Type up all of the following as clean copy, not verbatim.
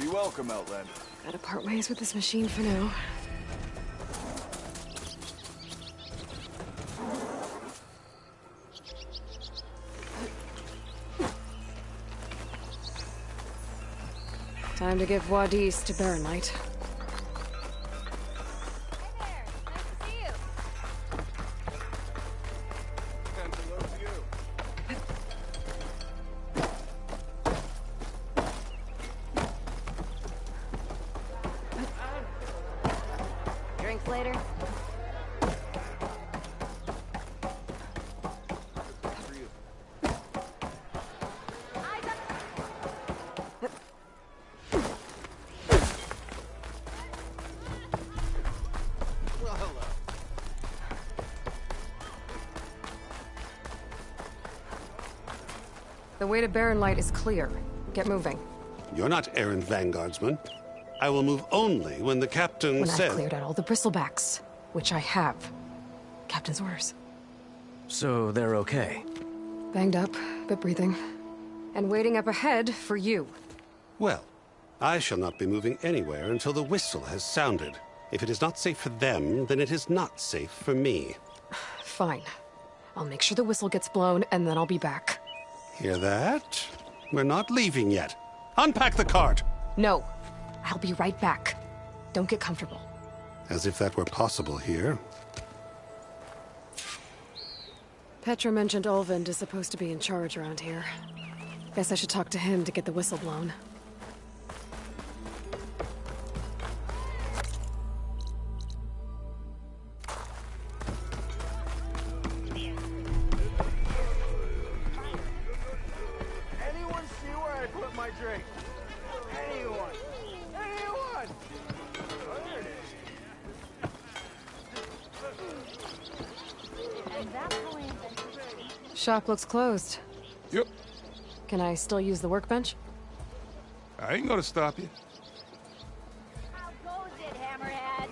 Be welcome, Outlander. Gotta part ways with this machine for now. Time to give Wadis to Baronlight. Drinks later? The way to Baronlight is clear. Get moving. You're not errant vanguardsman. I will move only when the captain When says... I've cleared out all the bristlebacks, which I have. Captain's orders. So they're okay? Banged up, but breathing. And waiting up ahead for you. Well, I shall not be moving anywhere until the whistle has sounded. If it is not safe for them, then it is not safe for me. Fine. I'll make sure the whistle gets blown, and then I'll be back. Hear that? We're not leaving yet. Unpack the cart! No. I'll be right back. Don't get comfortable. As if that were possible here. Petra mentioned Olvind is supposed to be in charge around here. Guess I should talk to him to get the whistle blown. Anyone see where I put my drink? Anyone? Anyone? Oh, there it is. Shop looks closed. Yep. Can I still use the workbench? I ain't gonna stop you. How goes it, Hammerhead?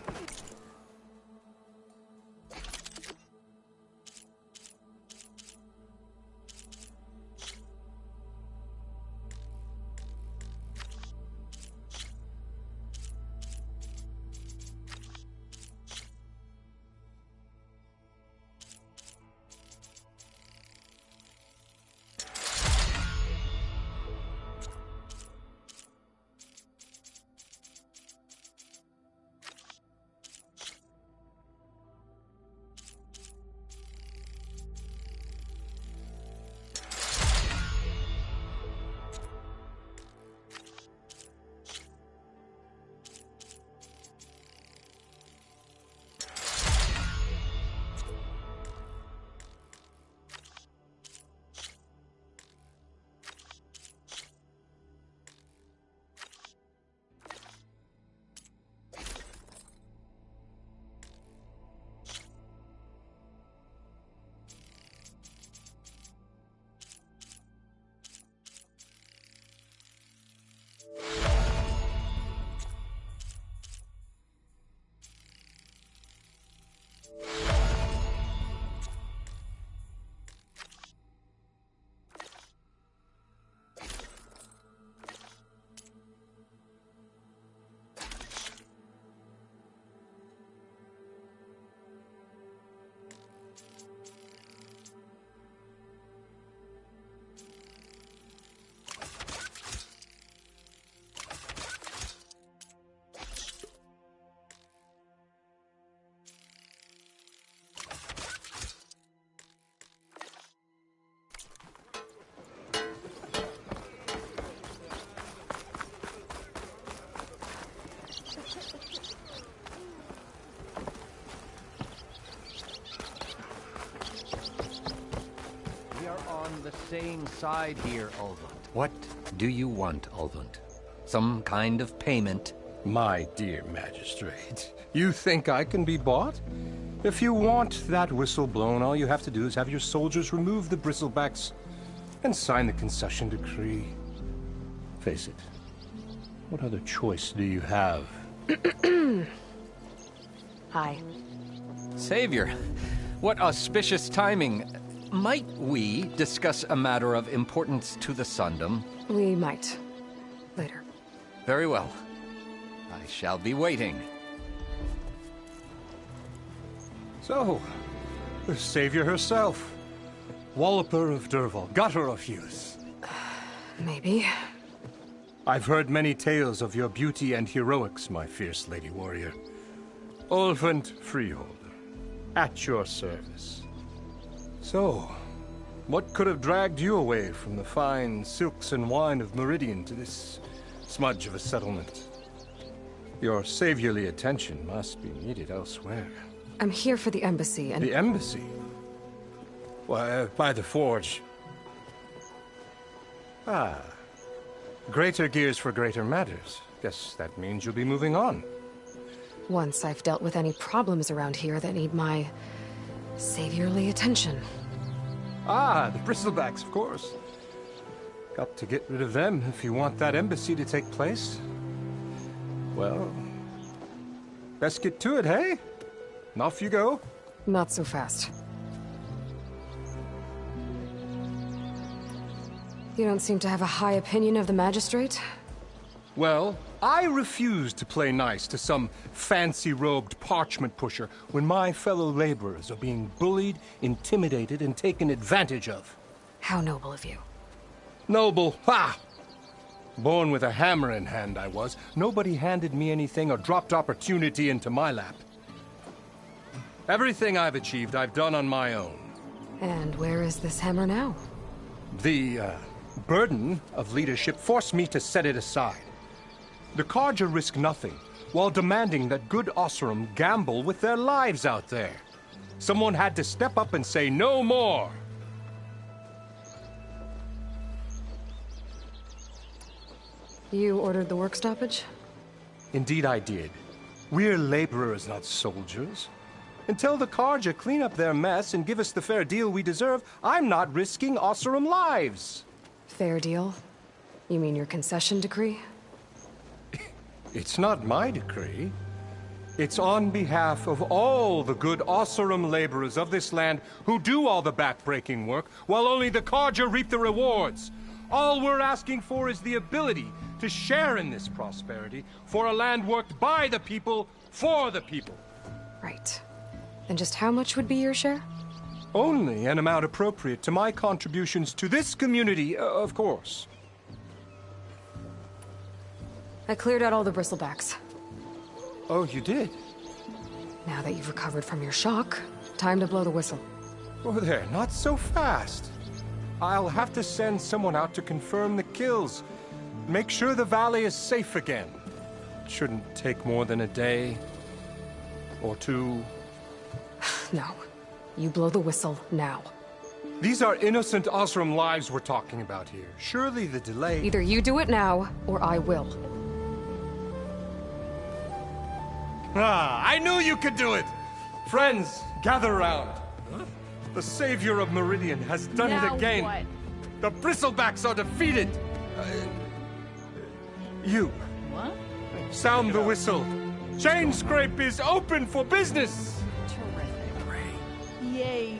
We are on the same side here, Ulvund. What do you want, Ulvund? Some kind of payment? My dear magistrate, you think I can be bought? If you want that whistle blown, all you have to do is have your soldiers remove the bristlebacks and sign the concession decree. Face it, what other choice do you have? Hi. Savior, what auspicious timing. Might we discuss a matter of importance to the Sundom? We might. Later. Very well. I shall be waiting. So, the savior herself. Walloper of Derval, gutter of youth. Maybe. I've heard many tales of your beauty and heroics, my fierce lady warrior. Ulvund Freeholder, at your service. So, what could have dragged you away from the fine silks and wine of Meridian to this smudge of a settlement? Your saviorly attention must be needed elsewhere. I'm here for the embassy and... The embassy? Why, by the forge. Ah. Greater gears for greater matters. Guess that means you'll be moving on. Once I've dealt with any problems around here that need my... saviorly attention. Ah, the bristlebacks, of course. Got to get rid of them if you want that embassy to take place. Well, best get to it, hey? And off you go. Not so fast. You don't seem to have a high opinion of the Magistrate? Well, I refuse to play nice to some fancy-robed parchment pusher when my fellow laborers are being bullied, intimidated, and taken advantage of. How noble of you. Noble, ha! Born with a hammer in hand, I was. Nobody handed me anything or dropped opportunity into my lap. Everything I've achieved, I've done on my own. And where is this hammer now? The, burden of leadership forced me to set it aside. The Carja risk nothing, while demanding that good Oseram gamble with their lives out there. Someone had to step up and say no more. You ordered the work stoppage? Indeed I did. We're laborers, not soldiers. Until the Carja clean up their mess and give us the fair deal we deserve, I'm not risking Oseram lives. Fair deal? You mean your concession decree? It's not my decree. It's on behalf of all the good Oseram laborers of this land who do all the back-breaking work, while only the Carja reap the rewards. All we're asking for is the ability to share in this prosperity for a land worked by the people, for the people. Right. And just how much would be your share? Only an amount appropriate to my contributions to this community, of course. I cleared out all the bristlebacks. Oh, you did? Now that you've recovered from your shock, time to blow the whistle. Oh, there, not so fast. I'll have to send someone out to confirm the kills. Make sure the valley is safe again. It shouldn't take more than a day or two. No. You blow the whistle now. These are innocent Oseram lives we're talking about here. Surely the delay... Either you do it now, or I will. Ah, I knew you could do it! Friends, gather around. The savior of Meridian has done it again. What? The bristlebacks are defeated. You. What? Sound the whistle. Chainscrape is open for business. Yay.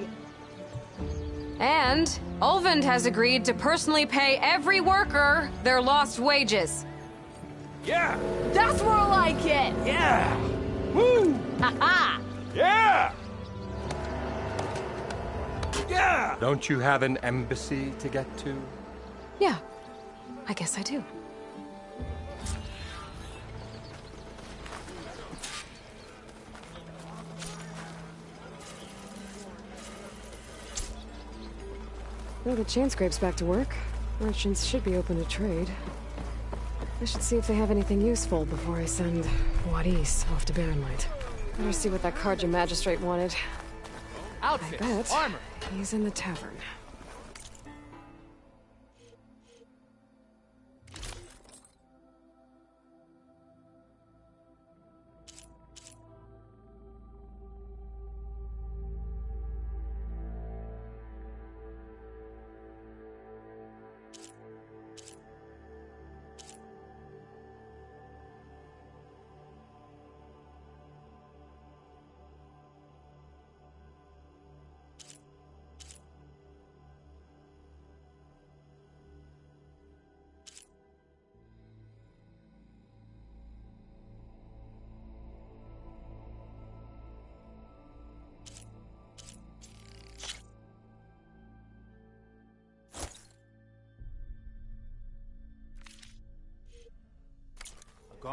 And Ulvund has agreed to personally pay every worker their lost wages. Yeah! That's more like it. Yeah! Woo! Ha Yeah! Yeah! Don't you have an embassy to get to? Yeah, I guess I do. Well, the Chainscrape's back to work. Merchants should be open to trade. I should see if they have anything useful before I send Wadis off to Barrenlight. Better see what that Carja magistrate wanted. I Outfit, bet armor. he's in the tavern.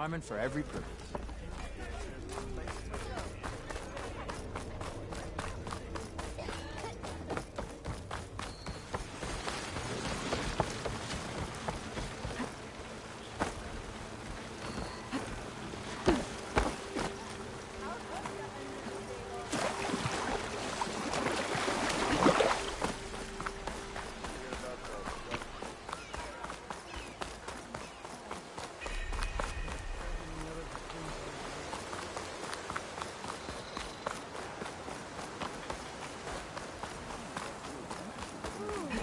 Arming for every purpose.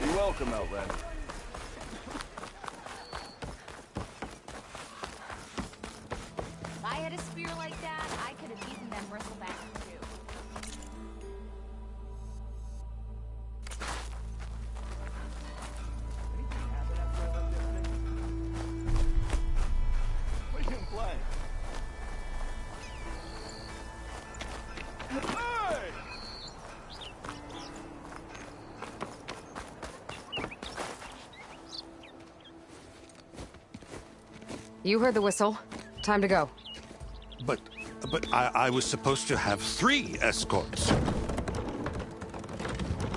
You're welcome, Outlander. If I had a spear like that, I could have eaten them bristlebacks too. What are you playing? Hey! You heard the whistle. Time to go. But I was supposed to have 3 escorts.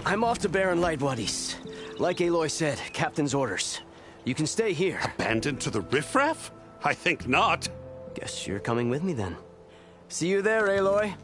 I'm off to Barren Light, Wadis. Like Aloy said, Captain's orders. You can stay here. Abandoned to the riffraff? I think not. Guess you're coming with me then. See you there, Aloy.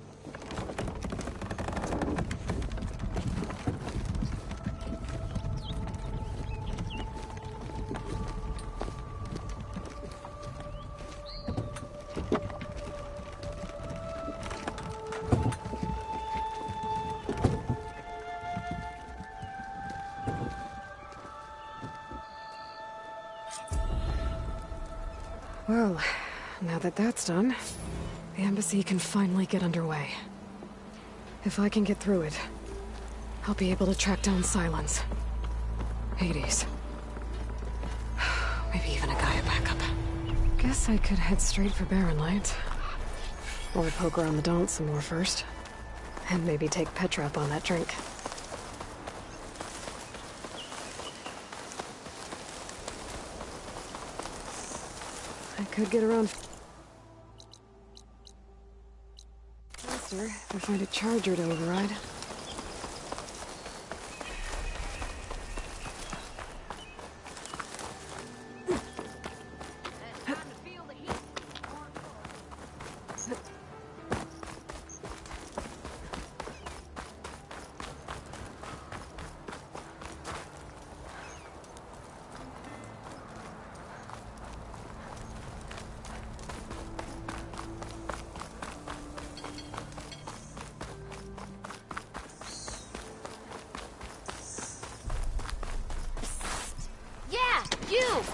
Well, now that that's done, the embassy can finally get underway. If I can get through it, I'll be able to track down Sylens. Hades. Maybe even a Gaia backup. Guess I could head straight for Barren Light. Or poke around the Daunt some more first. And maybe take Petra up on that drink. I could get around faster if I find a charger to override. Time to feel the heat. Yeah, you!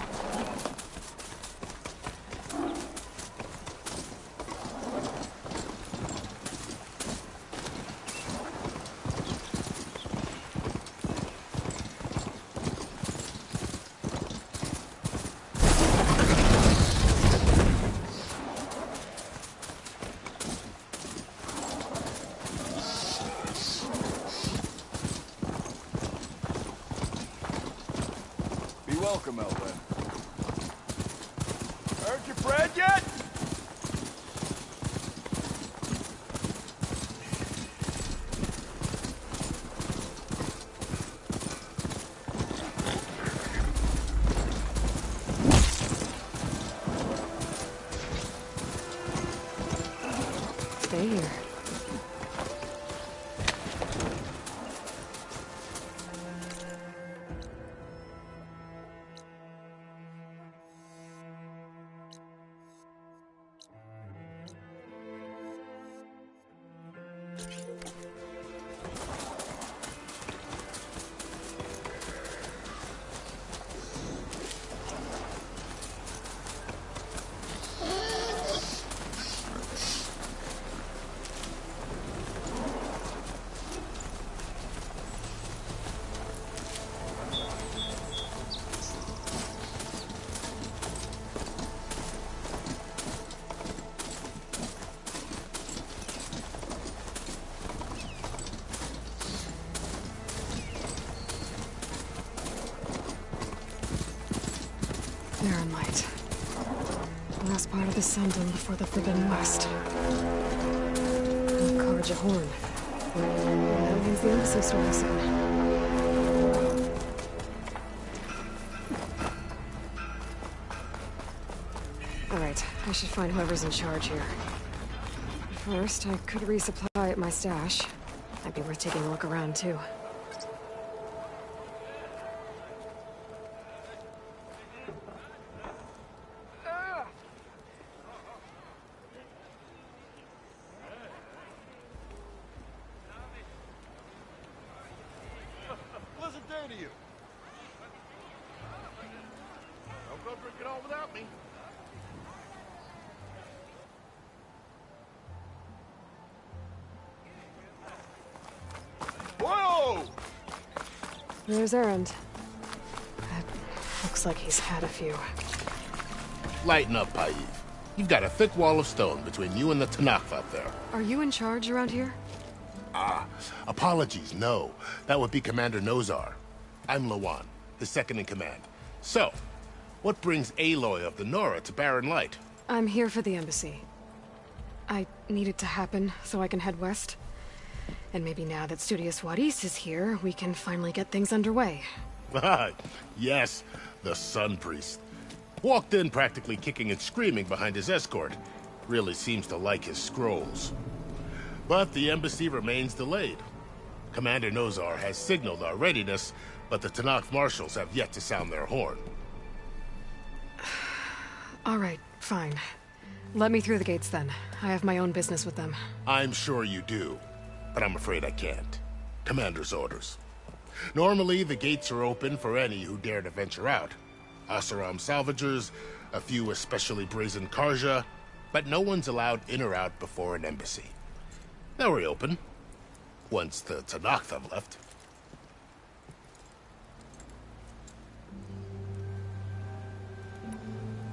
Be welcome, Outlander. Earned your bread yet? Stay here. Barren Light. last part of the Sundom before the Forbidden West. Karja Horn. That means the embassy story soon. Alright, I should find whoever's in charge here. First, I could resupply at my stash. Might be worth taking a look around, too. Pleasant day to you. Don't go drinking all without me. Whoa! There's Erend. Looks like he's had a few. Lighten up, Paiv. You've got a thick wall of stone between you and the Tanakh out there. Are you in charge around here? Apologies, no. That would be Commander Nozar. I'm Lawan, his second in command. So, what brings Aloy of the Nora to Barren Light? I'm here for the embassy. I need it to happen so I can head west. And maybe now that Studious Wadis is here, we can finally get things underway. Yes, the Sun Priest. Walked in practically kicking and screaming behind his escort. Really seems to like his scrolls. But the embassy remains delayed. Commander Nozar has signaled our readiness, but the Tanakh marshals have yet to sound their horn. All right, fine. Let me through the gates then. I have my own business with them. I'm sure you do, but I'm afraid I can't. Commander's orders. Normally, the gates are open for any who dare to venture out. Asaram salvagers, a few especially brazen Karja, but no one's allowed in or out before an embassy. They'll reopen, once the Tanakh have left.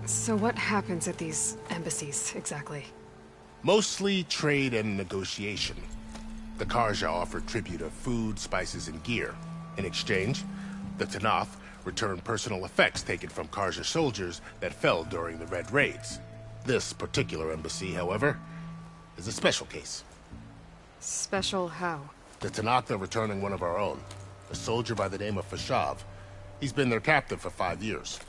So what happens at these embassies, exactly? Mostly trade and negotiation. The Karja offer tribute of food, spices, and gear. In exchange, the Tanakh return personal effects taken from Karja soldiers that fell during the Red Raids. This particular embassy, however, is a special case. Special how? The Tanakh are returning one of our own, a soldier by the name of Fashav. He's been their captive for 5 years.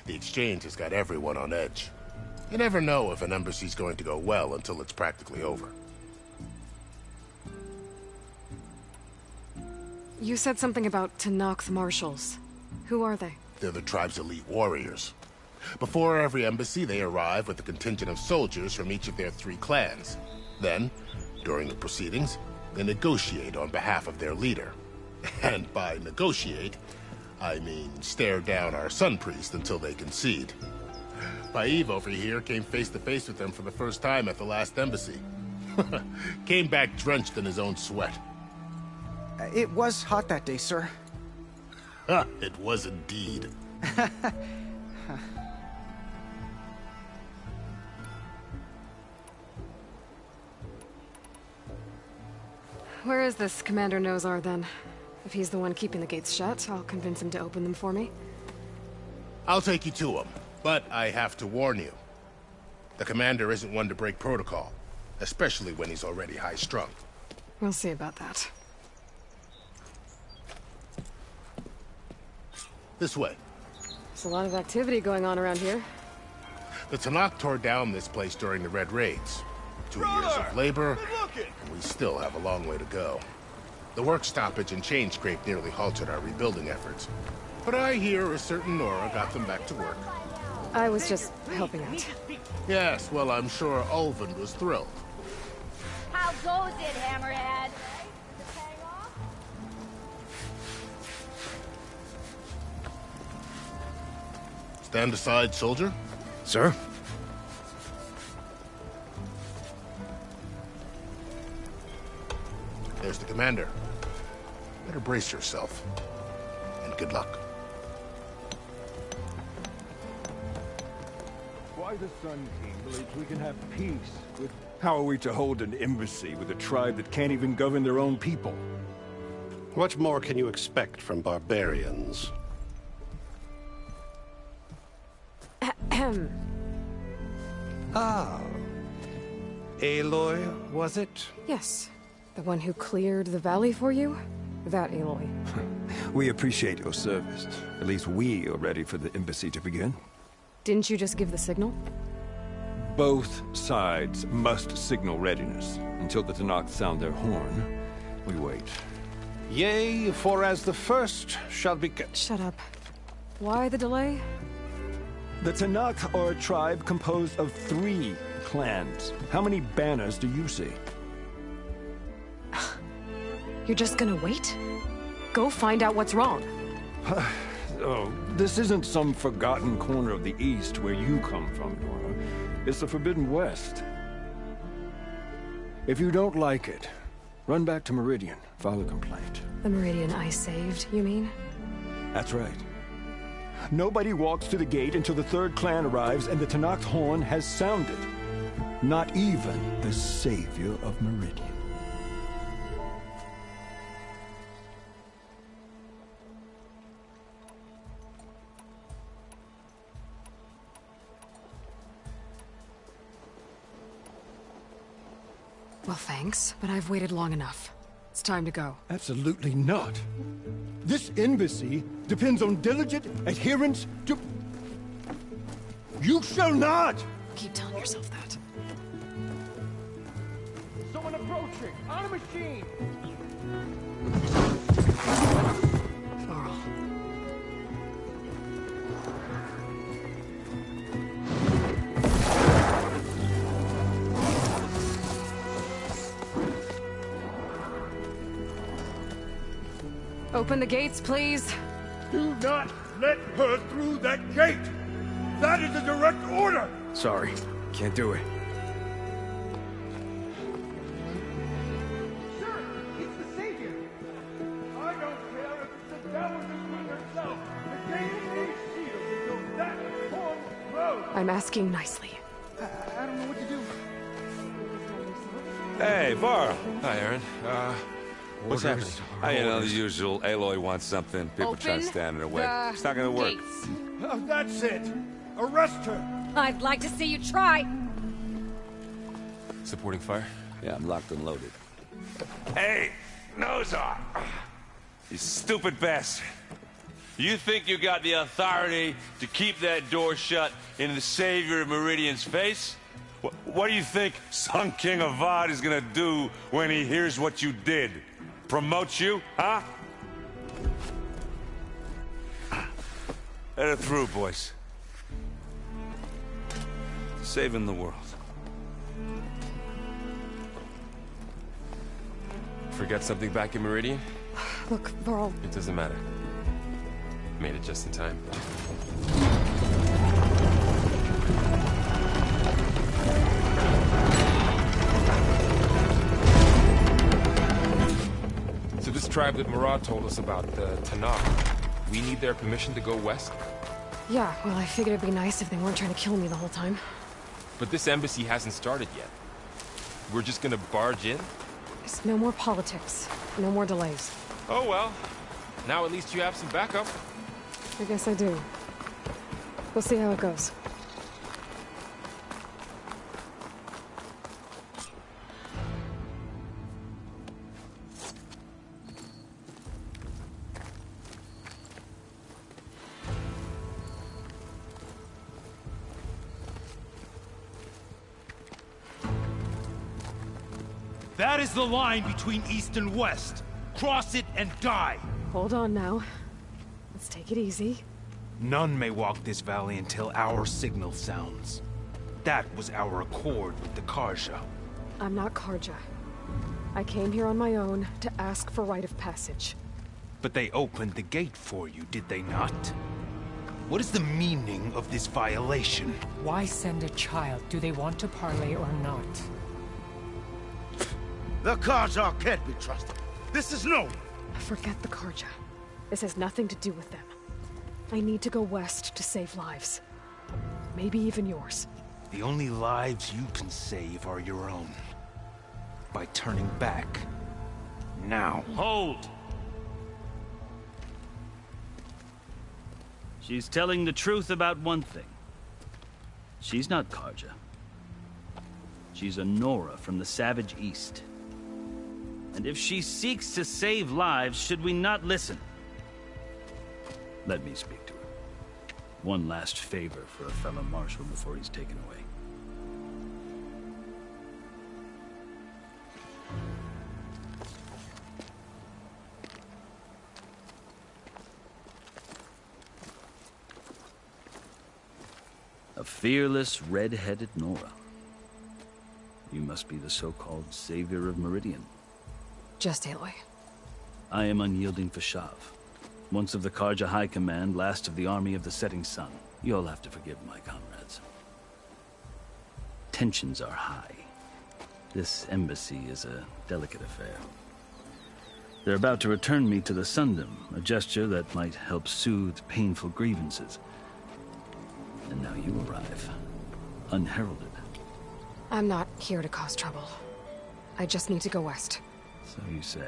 The exchange has got everyone on edge. You never know if an embassy's going to go well until it's practically over. You said something about Tanakh marshals. Who are they? They're the tribe's elite warriors. Before every embassy, they arrive with a contingent of soldiers from each of their 3 clans. Then, during the proceedings, they negotiate on behalf of their leader. And by negotiate, I mean stare down our Sun Priest until they concede. Paiv over here came face to face with them for the first time at the last embassy. Came back drenched in his own sweat. It was hot that day, sir. It was indeed. Where is this Commander Nozar, then? If he's the one keeping the gates shut, I'll convince him to open them for me. I'll take you to him, but I have to warn you. The commander isn't one to break protocol, especially when he's already high-strung. We'll see about that. This way. There's a lot of activity going on around here. The Tanakh tore down this place during the Red Raids. 2 years of labor, and we still have a long way to go. The work stoppage and chain scrape nearly halted our rebuilding efforts. But I hear a certain Nora got them back to work. I was just helping out. Yes, well, I'm sure Ulvund was thrilled. How goes it, Hammerhead? Stand aside, soldier. Sir? There's the commander. Better brace yourself. And good luck. Why the Sun King believes we can have peace with... How are we to hold an embassy with a tribe that can't even govern their own people? What more can you expect from barbarians? Ah. Aloy, was it? Yes. The one who cleared the valley for you? That Aloy. We appreciate your service. At least we are ready for the embassy to begin. Didn't you just give the signal? Both sides must signal readiness. Until the Tenakth sound their horn, we wait. Yea, for as the first shall be... Shut up. Why the delay? The Tenakth are a tribe composed of 3 clans. How many banners do you see? You're just gonna wait? Go find out what's wrong. Oh, this isn't some forgotten corner of the East where you come from, Nora. It's the Forbidden West. If you don't like it, run back to Meridian, file a complaint. The Meridian I saved, you mean? That's right. Nobody walks to the gate until the 3rd clan arrives and the Tenakth horn has sounded. Not even the savior of Meridian. Well, thanks, but I've waited long enough. It's time to go. Absolutely not. This embassy depends on diligent adherence to... You shall not! Keep telling yourself that. Someone approaching! On a machine! Varl. Open the gates, please. Do not let her through that gate! That is a direct order! Sorry, can't do it. Sir, it's the Savior! I don't care if it's the devil with herself! The gate is sealed until that horn blows! I'm asking nicely. I don't know what to do. Hey, Varl. Hi, Aaron. What's happening? You know, the usual. Aloy wants something. People try to stand in her way. It's not gonna work. Oh, that's it! Arrest her! I'd like to see you try. Supporting fire? Yeah, I'm locked and loaded. Hey, Nozar! You stupid bastard. You think you got the authority to keep that door shut in the savior of Meridian's face? What do you think Sun King Avad is gonna do when he hears what you did? Promote you, huh? Let her through, boys. Saving the world. Forget something back in Meridian? Look, Varl. It doesn't matter. Made it just in time. So this tribe that Murad told us about, the Tenakth, we need their permission to go west? Yeah, well, I figured it'd be nice if they weren't trying to kill me the whole time. But this embassy hasn't started yet. We're just gonna barge in? There's no more politics. No more delays. Oh well. Now at least you have some backup. I guess I do. We'll see how it goes. That is the line between East and West. Cross it and die. Hold on now. Let's take it easy. None may walk this valley until our signal sounds. That was our accord with the Carja. I'm not Carja. I came here on my own to ask for rite of passage. But they opened the gate for you, did they not? What is the meaning of this violation? Why send a child? Do they want to parley or not? The Carja can't be trusted. This is no... Forget the Carja. This has nothing to do with them. I need to go west to save lives. Maybe even yours. The only lives you can save are your own. By turning back. Now. Hold! She's telling the truth about one thing. She's not Carja. She's a Nora from the Savage East. And if she seeks to save lives, should we not listen? Let me speak to her. One last favor for a fellow marshal before he's taken away. A fearless, red-headed Nora. You must be the so-called savior of Meridian. Just Aloy. I am unyielding Fashav. Once of the Karja High Command, last of the army of the Setting Sun. You'll have to forgive my comrades. Tensions are high. This embassy is a delicate affair. They're about to return me to the Sundom, a gesture that might help soothe painful grievances. And now you arrive, unheralded. I'm not here to cause trouble. I just need to go west. So you say.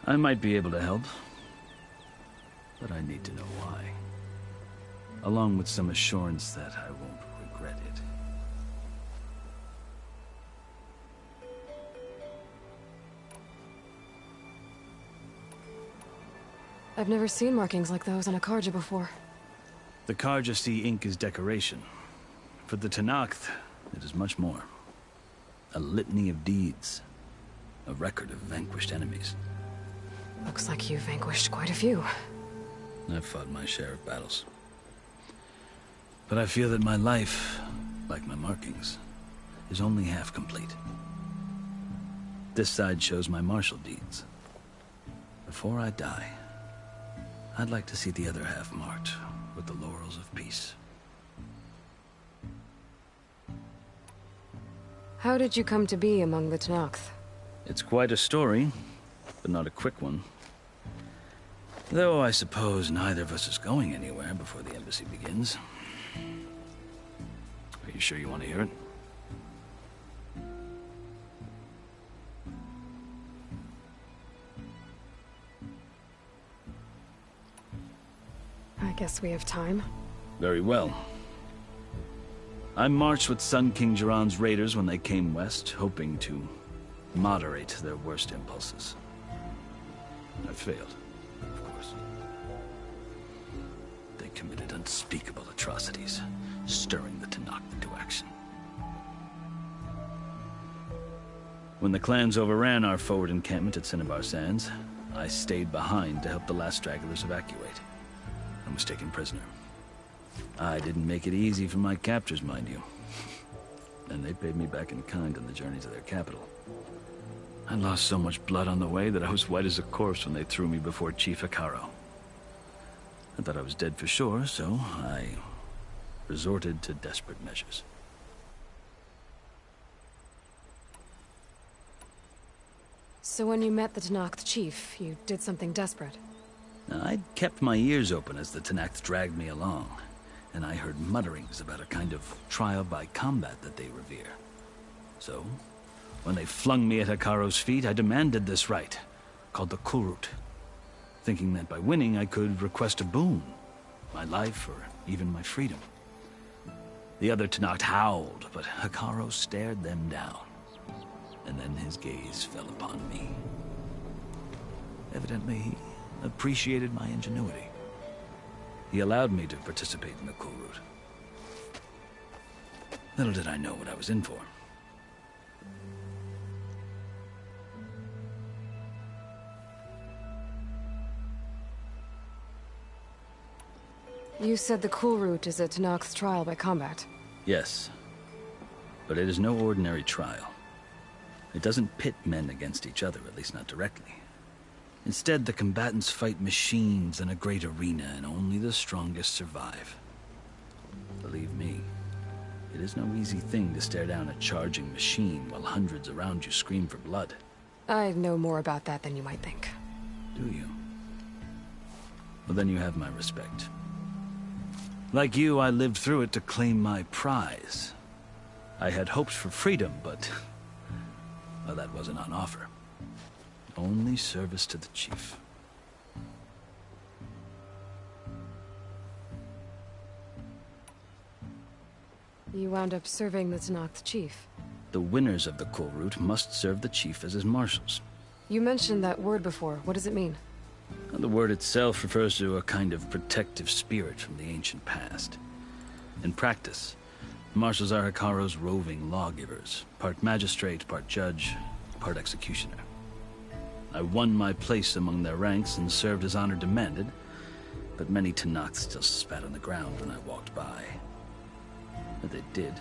I might be able to help, but I need to know why. Along with some assurance that I won't regret it. I've never seen markings like those on a Karja before. The Karja see ink as decoration. For the Tenakth, it is much more. A litany of deeds. A record of vanquished enemies. Looks like you've vanquished quite a few. I've fought my share of battles. But I feel that my life, like my markings, is only half complete. This side shows my martial deeds. Before I die, I'd like to see the other half marked with the laurels of peace. How did you come to be among the Tenakth? It's quite a story, but not a quick one. Though I suppose neither of us is going anywhere before the embassy begins. Are you sure you want to hear it? I guess we have time. Very well. I marched with Sun King Jiran's raiders when they came west, hoping to moderate their worst impulses. I failed, of course. They committed unspeakable atrocities, stirring the Tenakth into action. When the clans overran our forward encampment at Cinnabar Sands, I stayed behind to help the last stragglers evacuate. I was taken prisoner. I didn't make it easy for my captors, mind you. And they paid me back in kind on the journey to their capital. I lost so much blood on the way that I was white as a corpse when they threw me before Chief Hekarro. I thought I was dead for sure, so I resorted to desperate measures. So when you met the Tenakth chief, you did something desperate? I'd kept my ears open as the Tenakth dragged me along, and I heard mutterings about a kind of trial by combat that they revere. So, when they flung me at Hekarro's feet, I demanded this right, called the Kulrut, thinking that by winning I could request a boon, my life or even my freedom. The other Tenakth howled, but Hekarro stared them down, and then his gaze fell upon me. Evidently, he appreciated my ingenuity. He allowed me to participate in the Kulrut. Little did I know what I was in for. You said the Kulrut is a Tenakth trial by combat. Yes, but it is no ordinary trial. It doesn't pit men against each other, at least not directly. Instead, the combatants fight machines in a great arena, and only the strongest survive. Believe me, it is no easy thing to stare down a charging machine while hundreds around you scream for blood. I know more about that than you might think. Do you? Well, then you have my respect. Like you, I lived through it to claim my prize. I had hoped for freedom, but well, that wasn't on offer. Only service to the chief. You wound up serving the Tenakth chief. The winners of the Kulrut must serve the chief as his marshals. You mentioned that word before. What does it mean? The word itself refers to a kind of protective spirit from the ancient past. In practice, marshals are Hekarro's roving lawgivers, part magistrate, part judge, part executioner. I won my place among their ranks and served as honor demanded, but many Tenakth still spat on the ground when I walked by. But they did,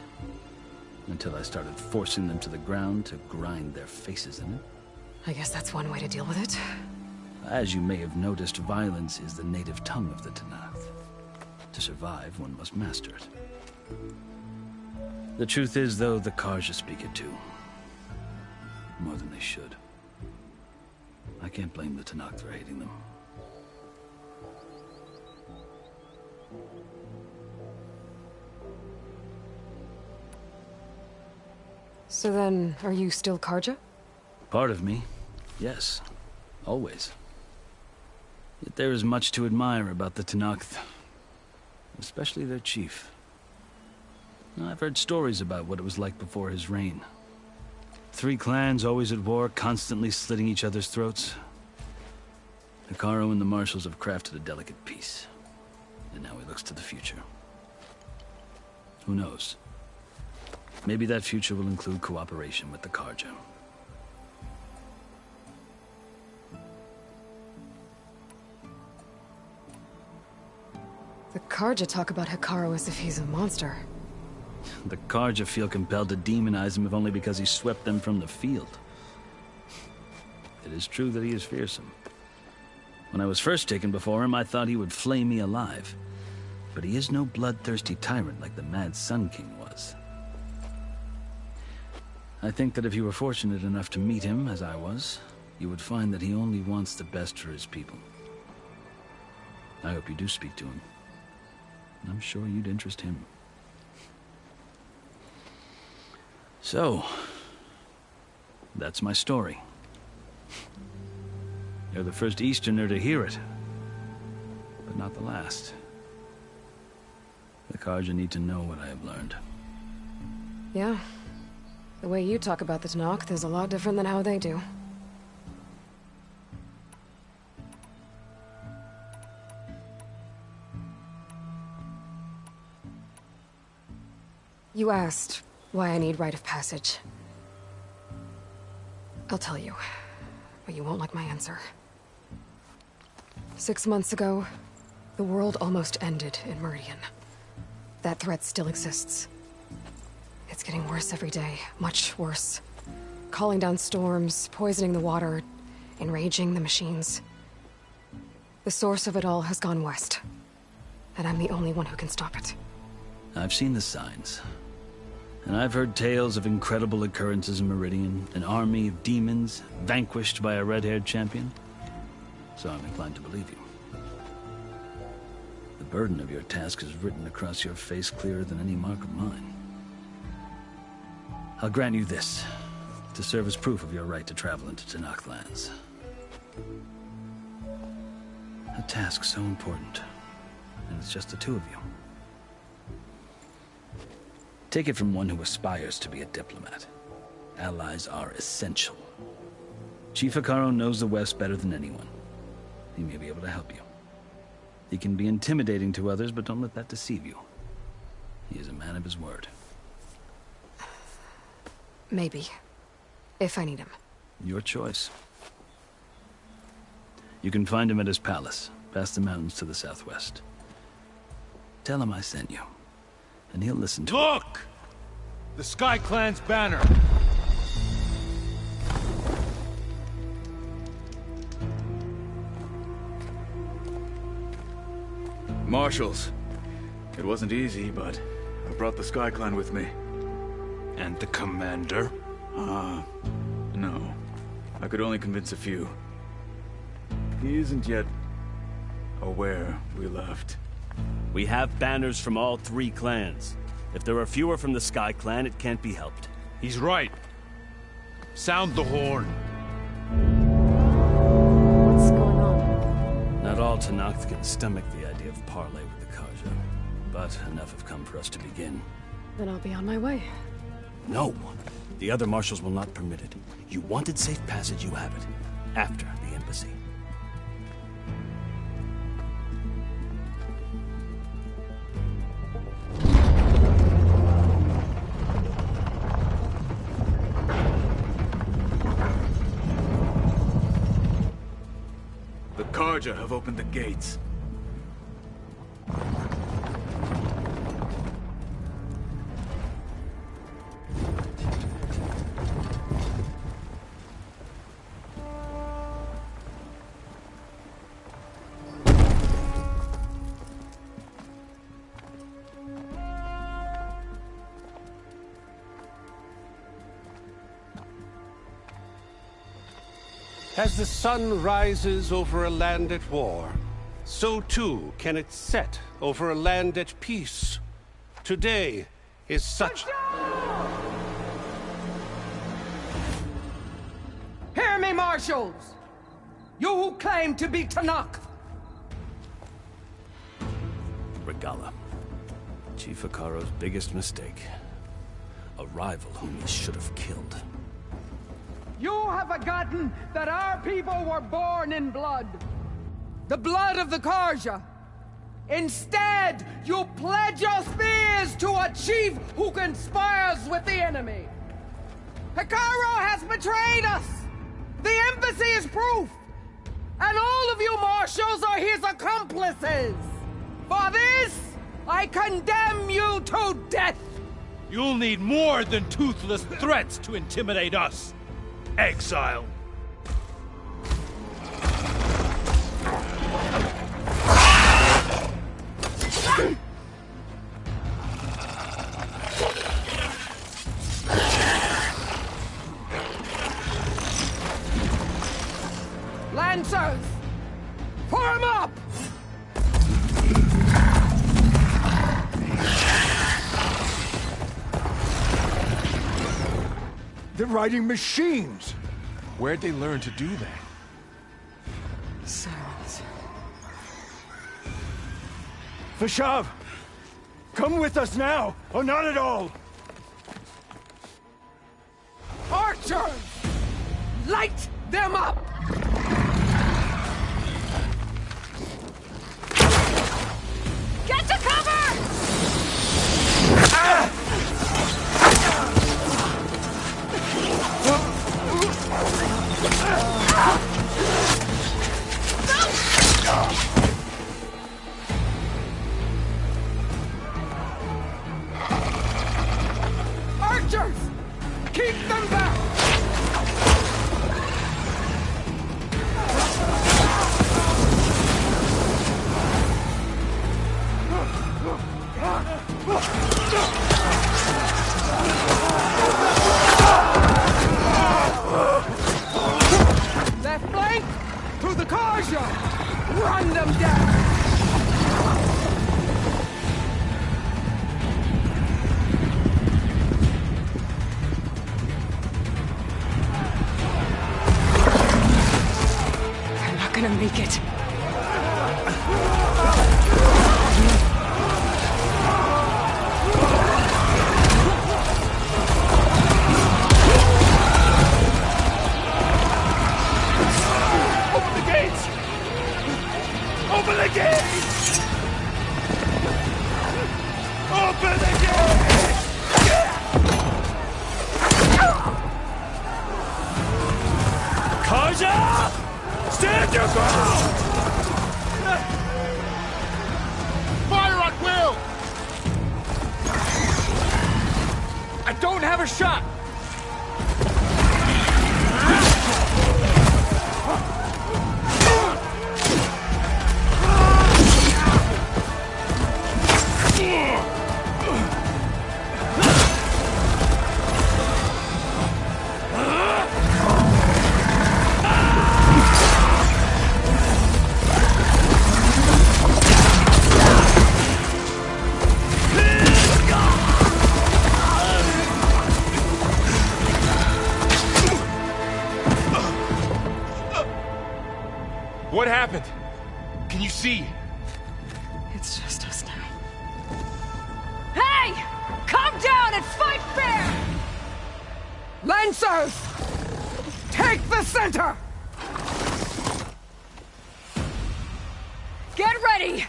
until I started forcing them to the ground to grind their faces in it. I guess that's one way to deal with it. As you may have noticed, violence is the native tongue of the Tenakth. To survive, one must master it. The truth is, though, the Carja speak it too. More than they should. I can't blame the Tenakth for hating them. So then, are you still Carja? Part of me, yes. Always. Yet there is much to admire about the Tenakth. Especially their chief. I've heard stories about what it was like before his reign. 3 clans always at war, constantly slitting each other's throats. Hekarro and the marshals have crafted a delicate peace. And now he looks to the future. Who knows? Maybe that future will include cooperation with the Carja. The Carja talk about Hekarro as if he's a monster. The Carja feel compelled to demonize him if only because he swept them from the field. It is true that he is fearsome. When I was first taken before him, I thought he would flay me alive. But he is no bloodthirsty tyrant like the Mad Sun King was. I think that if you were fortunate enough to meet him, as I was, you would find that he only wants the best for his people. I hope you do speak to him. I'm sure you'd interest him. So, that's my story. You're the first Easterner to hear it, but not the last. The Carja need to know what I have learned. Yeah. The way you talk about the Tenakth is a lot different than how they do. You asked why I need rite of passage. I'll tell you, but you won't like my answer. 6 months ago, the world almost ended in Meridian. That threat still exists. It's getting worse every day, much worse. Calling down storms, poisoning the water, enraging the machines. The source of it all has gone west, and I'm the only one who can stop it. I've seen the signs. And I've heard tales of incredible occurrences in Meridian, an army of demons vanquished by a red-haired champion. So I'm inclined to believe you. The burden of your task is written across your face clearer than any mark of mine. I'll grant you this, to serve as proof of your right to travel into Tenakth lands. A task so important, and it's just the 2 of you. Take it from one who aspires to be a diplomat. Allies are essential. Chief Hekarro knows the West better than anyone. He may be able to help you. He can be intimidating to others, but don't let that deceive you. He is a man of his word. Maybe. If I need him. Your choice. You can find him at his palace, past the mountains to the southwest. Tell him I sent you, and he'll listen to Look! The Sky Clan's banner! Marshals. It wasn't easy, but I brought the Sky Clan with me. And the commander? No. I could only convince a few. He isn't yet aware we left. We have banners from all 3 clans. If there are fewer from the Sky Clan, it can't be helped. He's right. Sound the horn. What's going on? Not all Tenakth can stomach the idea of parley with the Carja, but enough have come for us to begin. Then I'll be on my way. No. The other marshals will not permit it. You wanted safe passage, you have it. After the embassy. The Carja have opened the gates. As the sun rises over a land at war, so too can it set over a land at peace. Today is such... Hear me, marshals! You who claim to be Tanakh! Regalla. Chief Hekarro's biggest mistake. A rival whom he should have killed. You have forgotten that our people were born in blood. The blood of the Carja. Instead, you pledge your spears to a chief who conspires with the enemy. Hekarro has betrayed us! The embassy is proof! And all of you marshals are his accomplices! For this, I condemn you to death! You'll need more than toothless threats to intimidate us! Exile! Lancers! Form up! They're riding machines! Where'd they learn to do that? Silence. Vashav! Come with us now, or not at all! Archers! Light them up! Get to cover! Archers! Keep them back! Left flank! To the Carja! Run them down! I'm not gonna make it. Open the gates! Open the gates! Open the gates! Carja! Stand your ground! Fire at will! I don't have a shot! What happened? Can you see? It's just us now. Hey! Come down and fight fair! Lancers! Take the center! Get ready!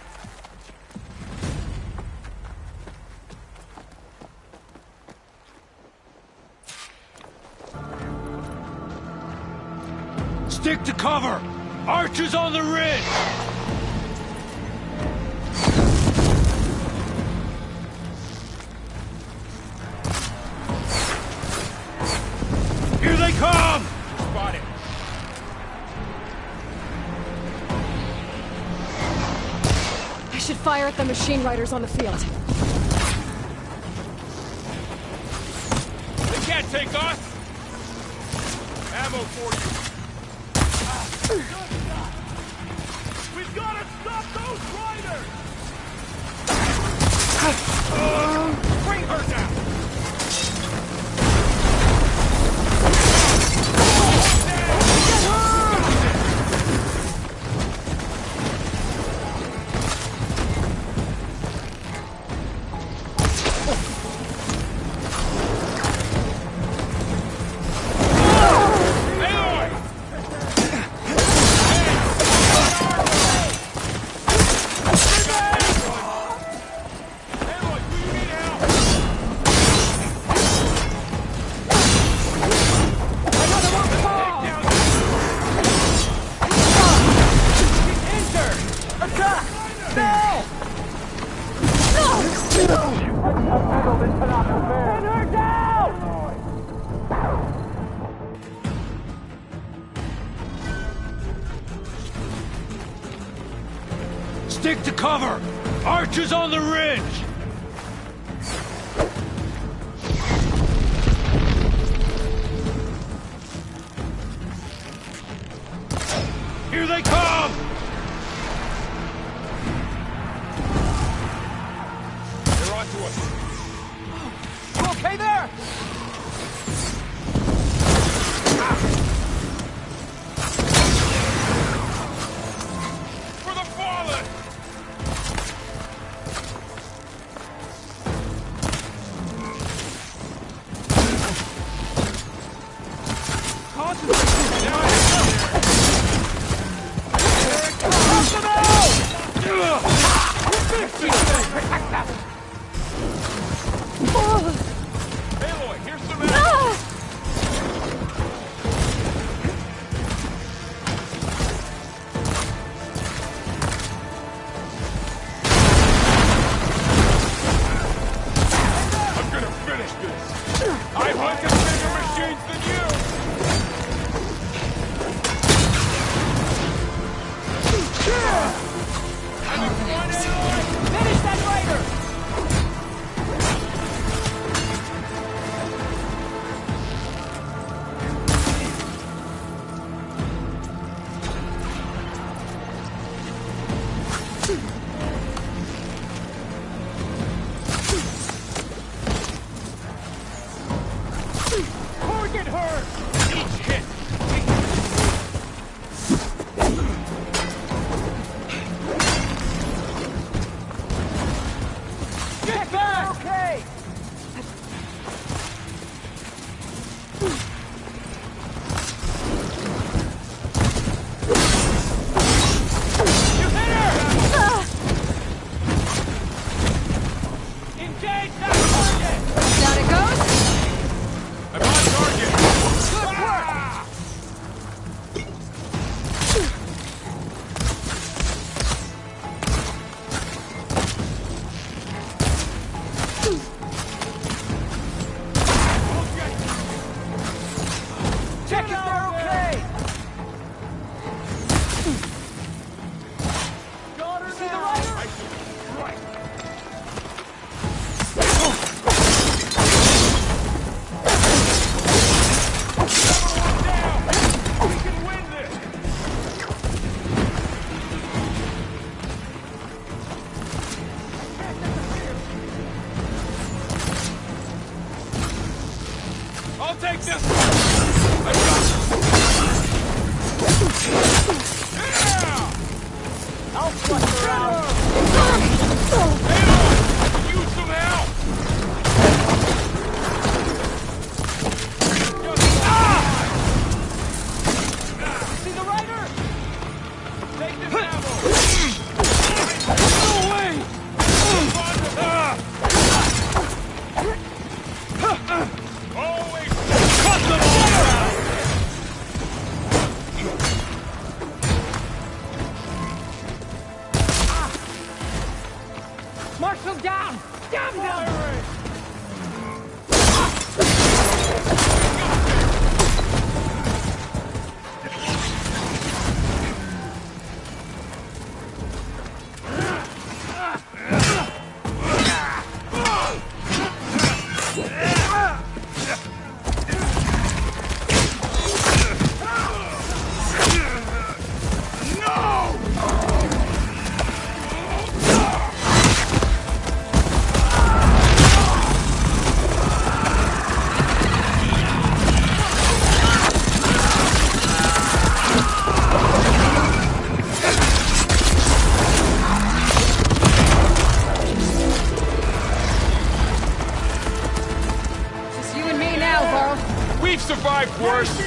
Stick to cover! Archers on the ridge! Here they come! Spotted. I should fire at the machine riders on the field. They can't take us! Ammo for you! We've got to stop those riders! Bring her down! Stick to cover! Archers on the ridge! Here they come! They're on to us. You okay there? For the fallen! Aloy, here's some ammo! I'm gonna finish this! I hunt bigger machines than you! I'm in front, Aloy! Finish that rider! Target her! Each hit! Get back! Okay! You hit her! Engage that target! Down it goes! I'm on target! Good work! Check if they're okay! Got her. See the rider? Right. Down! We can win this! I'll take this one! I got yeah! I'll flush her out. Aloy! Use some help! survived worse.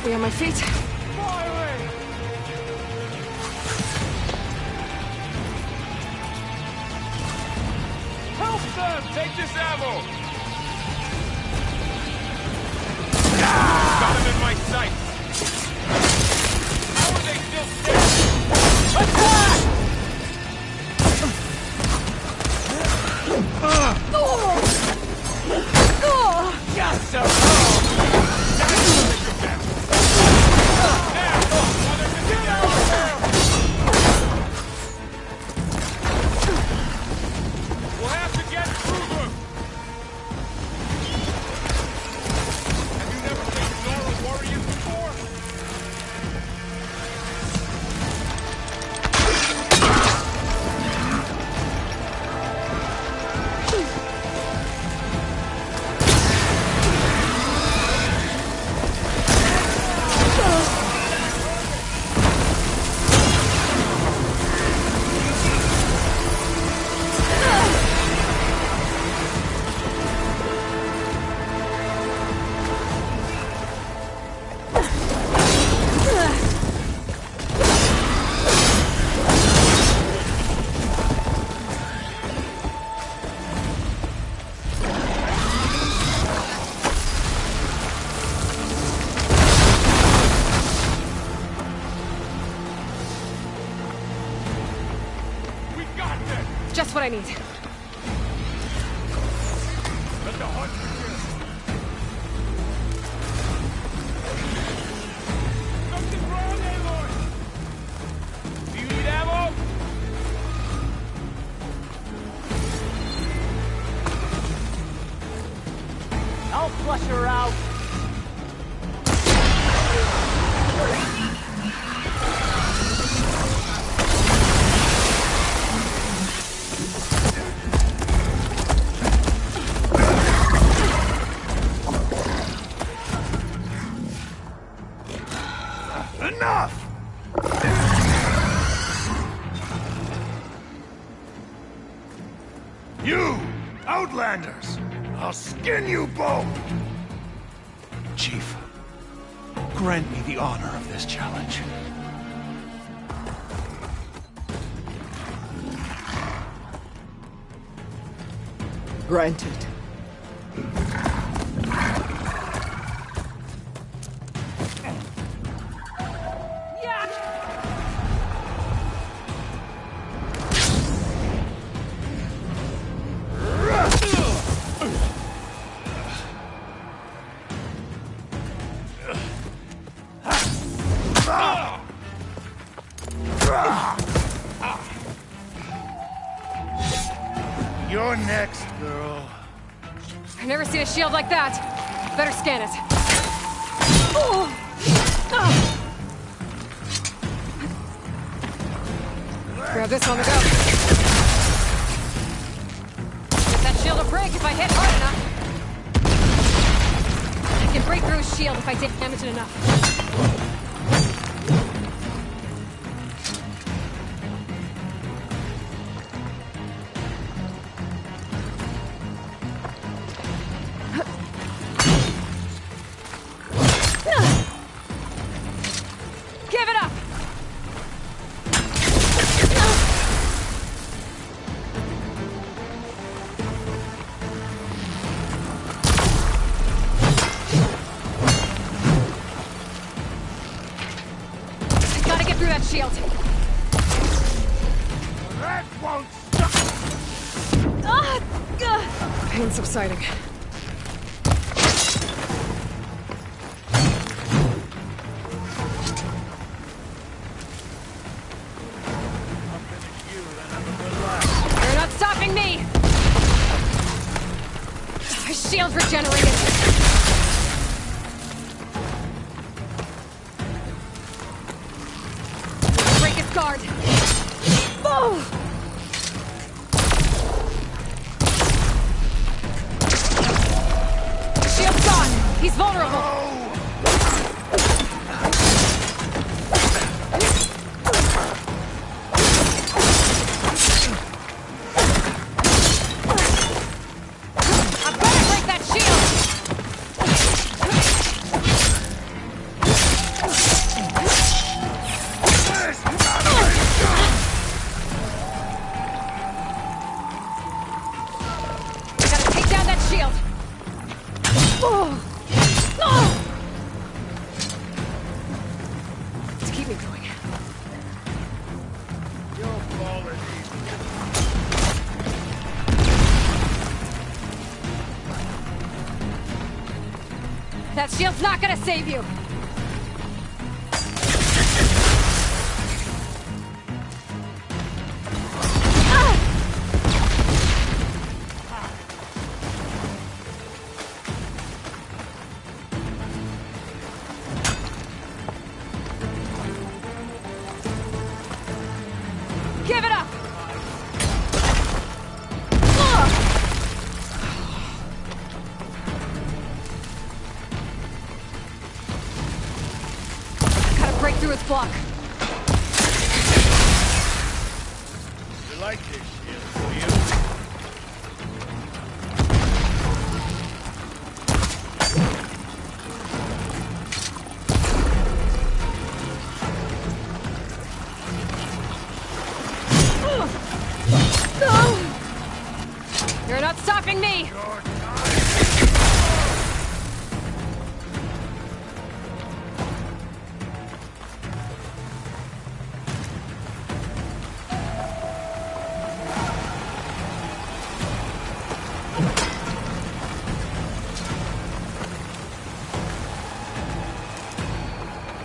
On my feet. Help them! Take this ammo! Got him in my sight! How are they still standing? Attack! Yes, sir! Just what I need. Let the hunt begin. Something wrong, Aloy! Do you need ammo? I'll flush her out. Enough! You, Outlanders! I'll skin you both! Chief, grant me the honor of this challenge. Granted. You're next, girl. I've never seen a shield like that. Better scan it. Grab this on the go. Get that shield will break if I hit hard enough. I can break through his shield if I take damage enough. That won't pain subsiding. You're not stopping me! My shield's regenerated! Break his guard! Oh! Shield's gone! He's vulnerable! That shield's not gonna save you! Give it up! Break through its block. You like this shield, do you? You're not stopping me!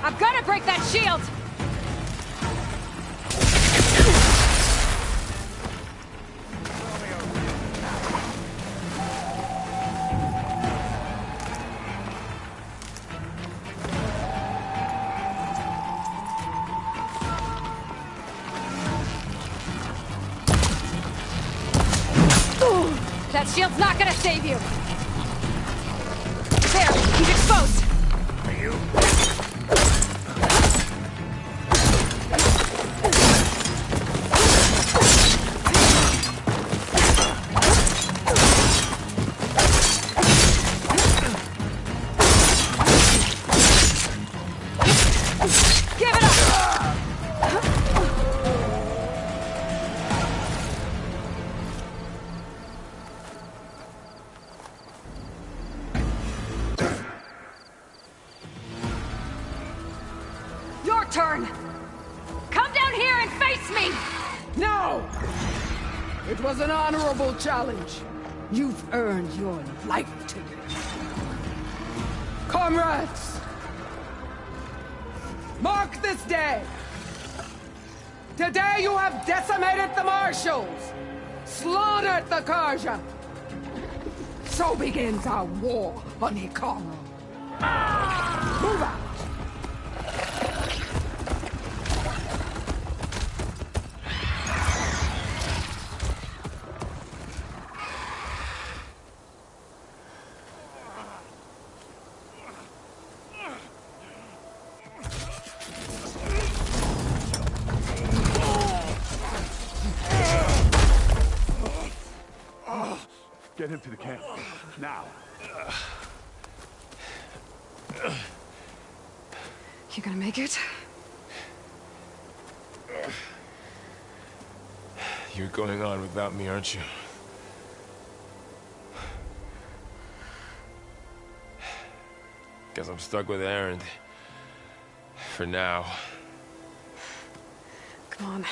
I'm gonna break that shield! That shield's not gonna save you! There, he's exposed! Are you? Give it up! Your turn! Come down here and face me! No! It was an honorable challenge. You've earned your life today. Comrades! Mark this day! Today you have decimated the Marshals! Slaughtered the Karja! So begins our war on Hikaru. Move out! Get him to the camp. Now. You gonna make it? You're going on without me, aren't you? Guess I'm stuck with Erend. For now. Come on.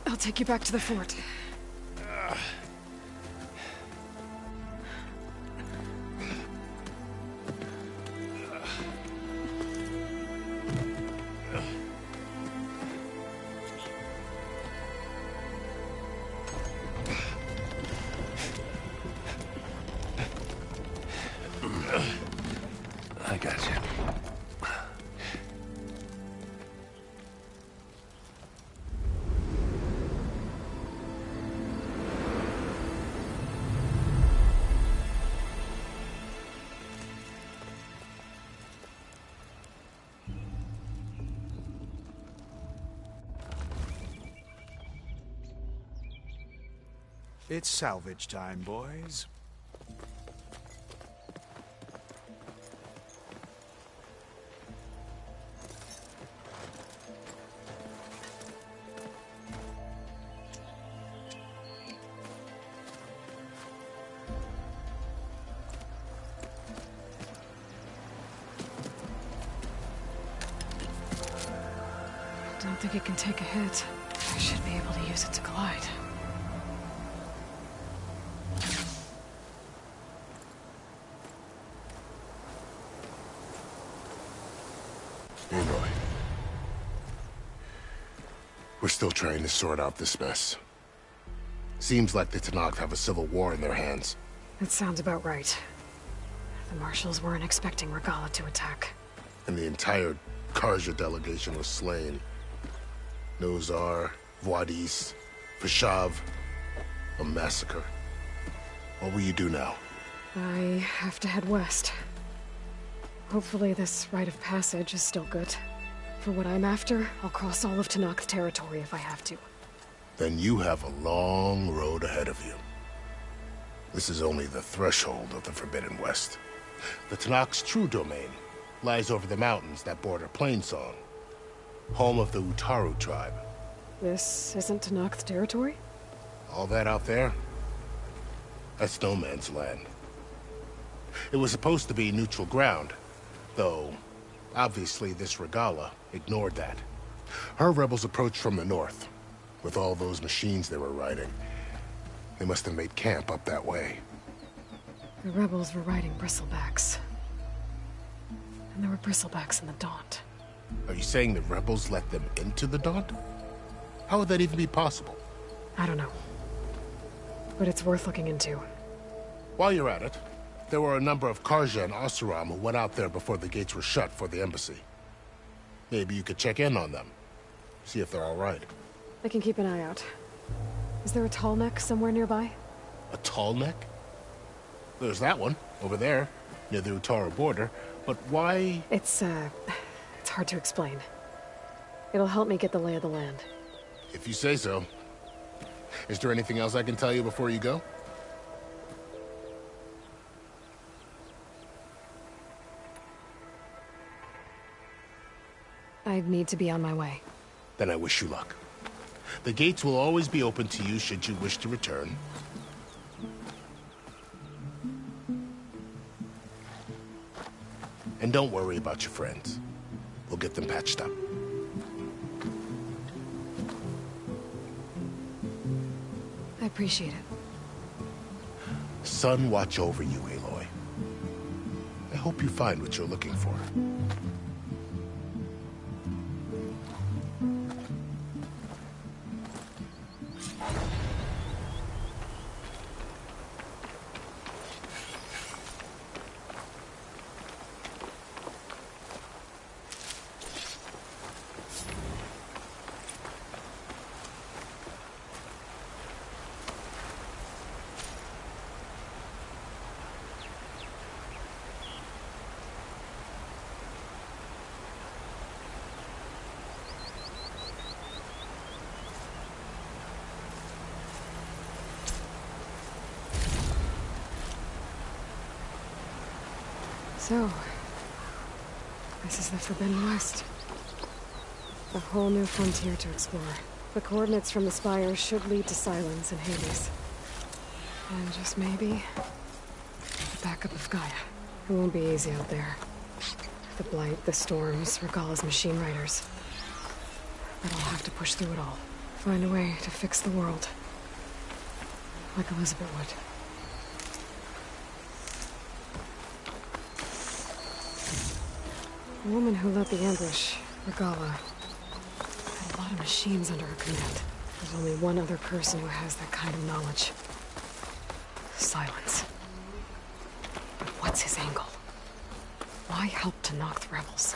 I'll take you back to the fort. I got you. It's salvage time, boys. Don't think it can take a hit. I should be able to use it to glide. Aloy. We're still trying to sort out this mess. Seems like the Tenakth have a civil war in their hands. That sounds about right. The Marshals weren't expecting Regalla to attack. And the entire Carja delegation was slain. Nozar, Wadis, Vashav, a massacre. What will you do now? I have to head west. Hopefully this rite of passage is still good. For what I'm after, I'll cross all of Tenakth territory if I have to. Then you have a long road ahead of you. This is only the threshold of the Forbidden West. The Tenakth's true domain lies over the mountains that border Plainsong, home of the Utaru tribe. This isn't Tenakth territory? All that out there? That's no man's land. It was supposed to be neutral ground, though obviously this Regalla ignored that. Her rebels approached from the north, with all those machines they were riding. They must have made camp up that way. The rebels were riding bristlebacks. And there were bristlebacks in the Daunt. Are you saying the rebels let them into the Daunt? How would that even be possible? I don't know. But it's worth looking into. While you're at it, there were a number of Carja and Oseram who went out there before the gates were shut for the embassy. Maybe you could check in on them. See if they're all right. I can keep an eye out. Is there a tall neck somewhere nearby? A tall neck? There's that one, over there, near the Utaru border. But why? It's hard to explain. It'll help me get the lay of the land. If you say so. Is there anything else I can tell you before you go? I need to be on my way. Then I wish you luck. The gates will always be open to you should you wish to return. And don't worry about your friends. We'll get them patched up. I appreciate it. Sun watch over you, Aloy. I hope you find what you're looking for. So, this is the Forbidden West. A whole new frontier to explore. The coordinates from the spires should lead to Silence and Hades. And just maybe, the backup of Gaia. It won't be easy out there. The Blight, the Storms, Regalla's machine riders. But I'll have to push through it all. Find a way to fix the world. Like Elizabeth would. The woman who led the ambush, Regalla, had a lot of machines under her command. There's only one other person who has that kind of knowledge. Silence. But what's his angle? Why help to knock the rebels?